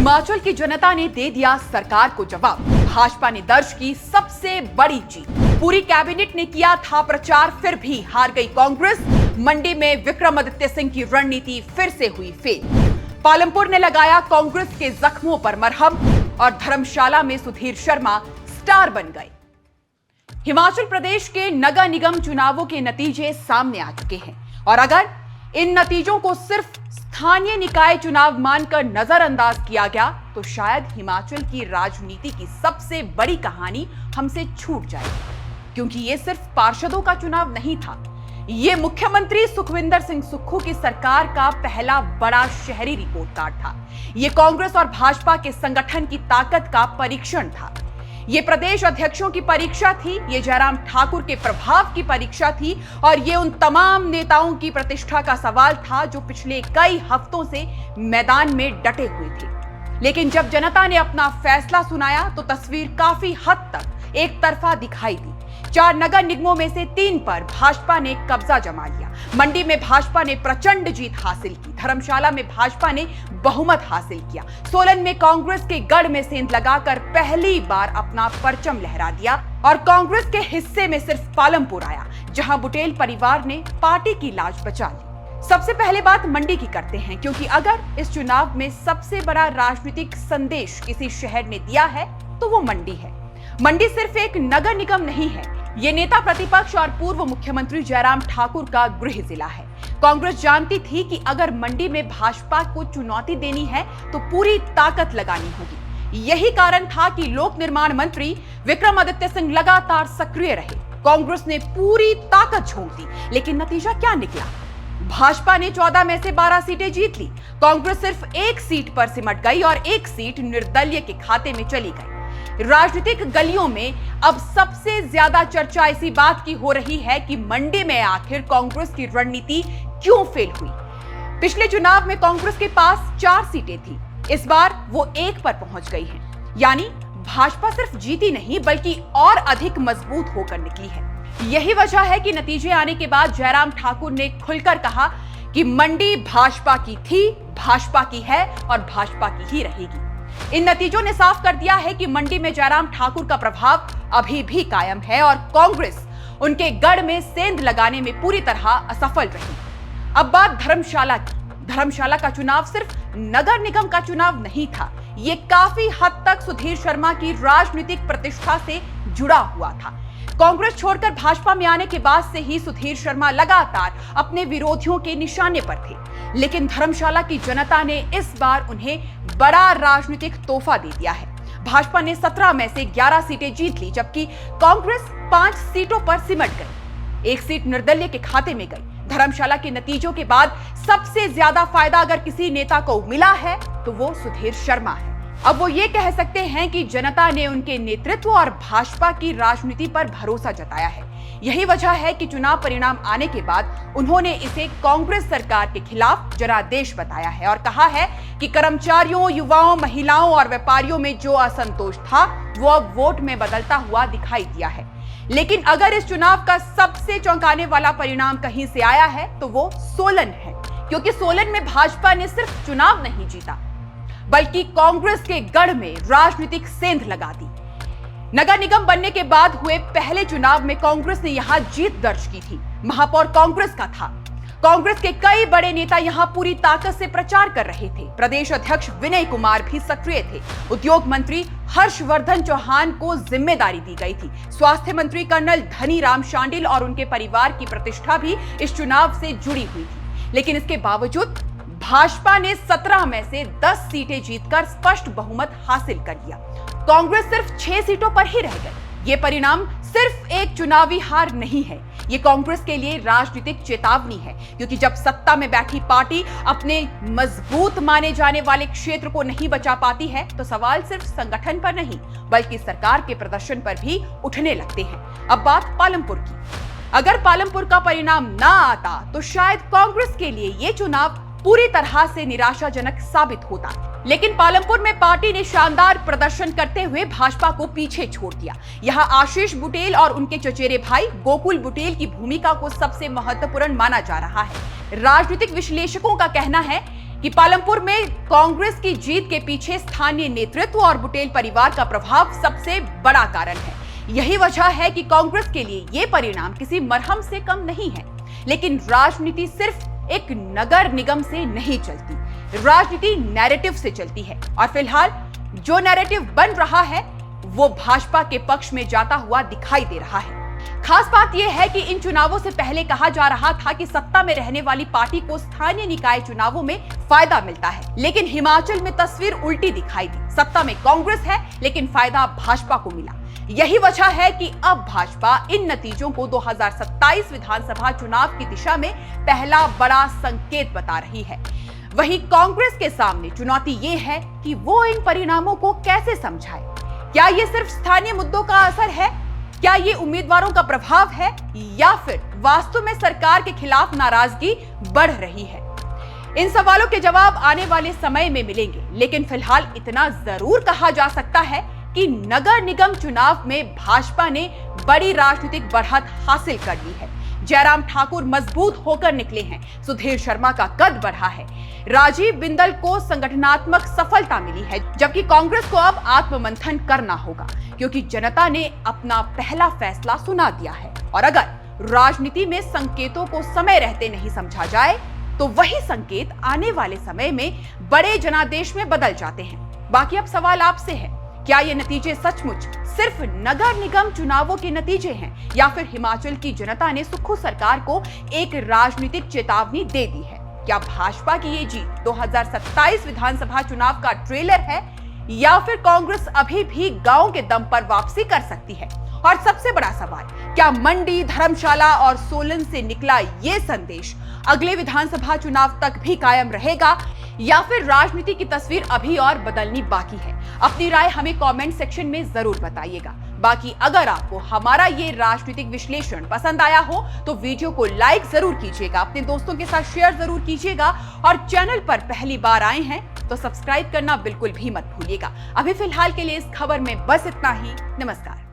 हिमाचल की जनता ने दे दिया सरकार को जवाब। भाजपा ने दर्ज की सबसे बड़ी जीत। पूरी कैबिनेट ने किया था प्रचार, फिर भी हार गई कांग्रेस। मंडी में विक्रमादित्य सिंह की रणनीति फिर से हुई फेल। पालमपुर ने लगाया कांग्रेस के जख्मों पर मरहम और धर्मशाला में सुधीर शर्मा स्टार बन गए। हिमाचल प्रदेश के नगर निगम चुनावों के नतीजे सामने आ चुके हैं और अगर इन नतीजों को सिर्फ स्थानीय निकाय चुनाव मानकर नजरअंदाज किया गया तो शायद हिमाचल की राजनीति की सबसे बड़ी कहानी हमसे छूट जाए, क्योंकि ये सिर्फ पार्षदों का चुनाव नहीं था। ये मुख्यमंत्री सुखविंदर सिंह सुक्खू की सरकार का पहला बड़ा शहरी रिपोर्ट कार्ड था। ये कांग्रेस और भाजपा के संगठन की ताकत का परीक्षण था। ये प्रदेश अध्यक्षों की परीक्षा थी, ये जयराम ठाकुर के प्रभाव की परीक्षा थी और ये उन तमाम नेताओं की प्रतिष्ठा का सवाल था जो पिछले कई हफ्तों से मैदान में डटे हुए थे। लेकिन जब जनता ने अपना फैसला सुनाया तो तस्वीर काफी हद तक एक तरफा दिखाई दी। 4 नगर निगमों में से 3 पर भाजपा ने कब्जा जमा लिया। मंडी में भाजपा ने प्रचंड जीत हासिल की। धर्मशाला में भाजपा ने बहुमत हासिल किया। सोलन में कांग्रेस के गढ़ में सेंध लगाकर पहली बार अपना परचम लहरा दिया और कांग्रेस के हिस्से में सिर्फ पालमपुर आया, जहां बुटेल परिवार ने पार्टी की लाज बचा ली। सबसे पहले बात मंडी की करते हैं, क्योंकि अगर इस चुनाव में सबसे बड़ा राजनीतिक संदेश किसी शहर ने दिया है तो वो मंडी है। मंडी सिर्फ एक नगर निगम नहीं है, ये नेता प्रतिपक्ष और पूर्व मुख्यमंत्री जयराम ठाकुर का गृह जिला है। कांग्रेस जानती थी कि अगर मंडी में भाजपा को चुनौती देनी है तो पूरी ताकत लगानी होगी। यही कारण था कि लोक निर्माण मंत्री विक्रमादित्य सिंह लगातार सक्रिय रहे। कांग्रेस ने पूरी ताकत झोंक दी, लेकिन नतीजा क्या निकला? भाजपा ने 14 में से 12 सीटें जीत ली। कांग्रेस सिर्फ 1 सीट पर सिमट गई और 1 सीट निर्दलीय के खाते में चली गई। राजनीतिक गलियों में अब सबसे ज्यादा चर्चा इसी बात की हो रही है कि मंडी में आखिर कांग्रेस की रणनीति क्यों फेल हुई। पिछले चुनाव में कांग्रेस के पास 4 सीटें थी, इस बार वो 1 पर पहुंच गई है। यानी भाजपा सिर्फ जीती नहीं बल्कि और अधिक मजबूत होकर निकली है। यही वजह है कि नतीजे आने के बाद जयराम ठाकुर ने खुलकर कहा कि मंडी भाजपा की थी, भाजपा की है और भाजपा की ही रहेगी। इन नतीजों ने साफ कर दिया है कि मंडी में जयराम ठाकुर का प्रभाव अभी भी कायम है और कांग्रेस उनके गढ़ में सेंध लगाने में पूरी तरह असफल रही। अब बात धर्मशाला की। धर्मशाला का चुनाव सिर्फ नगर निगम का चुनाव नहीं था, ये काफी हद तक सुधीर शर्मा की राजनीतिक प्रतिष्ठा से जुड़ा हुआ था। कांग्रेस छोड़कर भाजपा में आने के बाद से ही सुधीर शर्मा लगातार अपने विरोधियों के निशाने पर थे, लेकिन धर्मशाला की जनता ने इस बार उन्हें बड़ा राजनीतिक तोहफा दे दिया है। भाजपा ने 17 में से 11 सीटें जीत ली, जबकि कांग्रेस 5 सीटों पर सिमट गई। 1 सीट निर्दलीय के खाते में गई। धर्मशाला के नतीजों के बाद सबसे ज्यादा फायदा अगर किसी नेता को मिला है तो वो सुधीर शर्मा है। अब वो ये कह सकते हैं कि जनता ने उनके नेतृत्व और भाजपा की राजनीति पर भरोसा जताया है। यही वजह है कि चुनाव परिणाम आने के बाद उन्होंने इसे कांग्रेस सरकार के खिलाफ जनादेश बताया है और कहा है कि कर्मचारियों, युवाओं, महिलाओं और व्यापारियों में जो असंतोष था वो अब वोट में बदलता हुआ दिखाई दिया है। लेकिन अगर इस चुनाव का सबसे चौंकाने वाला परिणाम कहीं से आया है तो वो सोलन है, क्योंकि सोलन में भाजपा ने सिर्फ चुनाव नहीं जीता बल्कि कांग्रेस के गढ़ में राजनीतिक सेंध लगा दी। नगर निगम बनने के बाद हुए पहले चुनाव में कांग्रेस ने यहां जीत दर्ज की थी। महापौर कांग्रेस का था। कांग्रेस के कई बड़े नेता यहां पूरी ताकत से प्रचार कर रहे थे। प्रदेश अध्यक्ष विनय कुमार भी सक्रिय थे। उद्योग मंत्री हर्षवर्धन चौहान को जिम्मेदारी दी गई थी। स्वास्थ्य मंत्री कर्नल धनीराम शांडिल और उनके परिवार की प्रतिष्ठा भी इस चुनाव से जुड़ी हुई थी। लेकिन इसके बावजूद भाजपा ने 17 में से 10 सीटें जीतकर स्पष्ट बहुमत हासिल कर लिया। कांग्रेस सिर्फ 6 सीटों पर ही रह गई। ये परिणाम सिर्फ एक चुनावी हार नहीं है, ये कांग्रेस के लिए राजनीतिक चेतावनी है, क्योंकि जब सत्ता में बैठी पार्टी अपने मजबूत माने जाने वाले क्षेत्र को नहीं बचा पाती है तो सवाल सिर्फ संगठन पर नहीं बल्कि सरकार के प्रदर्शन पर भी उठने लगते हैं। अब बात पालमपुर की। अगर पालमपुर का परिणाम ना आता तो शायद कांग्रेस के लिए ये चुनाव पूरी तरह से निराशाजनक साबित होता, लेकिन पालमपुर में पार्टी ने शानदार प्रदर्शन करते हुए भाजपा को पीछे छोड़ दिया। यहां आशीष बुटेल और उनके चचेरे भाई गोकुल बुटेल की भूमिका को सबसे महत्वपूर्ण माना जा रहा है। राजनीतिक विश्लेषकों का कहना है कि पालमपुर में कांग्रेस की जीत के पीछे स्थानीय नेतृत्व और बुटेल परिवार का प्रभाव सबसे बड़ा कारण है। यही वजह है कि कांग्रेस के लिए ये परिणाम किसी मरहम से कम नहीं है। लेकिन राजनीति सिर्फ एक नगर निगम से नहीं चलती, राजनीति नैरेटिव से चलती है और फिलहाल जो नैरेटिव बन रहा है वो भाजपा के पक्ष में जाता हुआ दिखाई दे रहा है। खास बात यह है कि इन चुनावों से पहले कहा जा रहा था कि सत्ता में रहने वाली पार्टी को स्थानीय निकाय चुनावों में फायदा मिलता है, लेकिन हिमाचल में तस्वीर उल्टी दिखाई दी। सत्ता में कांग्रेस है लेकिन फायदा भाजपा को मिला। यही वजह है कि अब भाजपा इन नतीजों को 2027 विधानसभा चुनाव की दिशा में पहला बड़ा संकेत बता रही है। वहीं कांग्रेस के सामने चुनौती ये है कि वो इन परिणामों को कैसे समझाए। क्या ये सिर्फ स्थानीय मुद्दों का असर है? क्या ये उम्मीदवारों का प्रभाव है या फिर वास्तव में सरकार के खिलाफ नाराजगी बढ़ रही है? इन सवालों के जवाब आने वाले समय में मिलेंगे, लेकिन फिलहाल इतना जरूर कहा जा सकता है कि नगर निगम चुनाव में भाजपा ने बड़ी राजनीतिक बढ़त हासिल कर ली है। जयराम ठाकुर मजबूत होकर निकले हैं, सुधीर शर्मा का कद बढ़ा है, राजीव बिंदल को संगठनात्मक सफलता मिली है, जबकि कांग्रेस को अब आत्ममंथन करना होगा क्योंकि जनता ने अपना पहला फैसला सुना दिया है। और अगर राजनीति में संकेतों को समय रहते नहीं समझा जाए तो वही संकेत आने वाले समय में बड़े जनादेश में बदल जाते हैं। बाकी अब सवाल आपसे है, क्या ये नतीजे सचमुच सिर्फ नगर निगम चुनावों के नतीजे हैं या फिर हिमाचल की जनता ने सुक्खू सरकार को एक राजनीतिक चेतावनी दे दी है? क्या भाजपा की ये जीत 2027 विधानसभा चुनाव का ट्रेलर है या फिर कांग्रेस अभी भी गांव के दम पर वापसी कर सकती है? और सबसे बड़ा सवाल, क्या मंडी, धर्मशाला और सोलन से निकला ये संदेश अगले विधानसभा चुनाव तक भी कायम रहेगा या फिर राजनीति की तस्वीर अभी और बदलनी बाकी है? अपनी राय हमें कमेंट सेक्शन में जरूर बताइएगा। बाकी अगर आपको हमारा ये राजनीतिक विश्लेषण पसंद आया हो तो वीडियो को लाइक जरूर कीजिएगा, अपने दोस्तों के साथ शेयर जरूर कीजिएगा और चैनल पर पहली बार आए हैं तो सब्सक्राइब करना बिल्कुल भी मत भूलिएगा। अभी फिलहाल के लिए इस खबर में बस इतना ही। नमस्कार।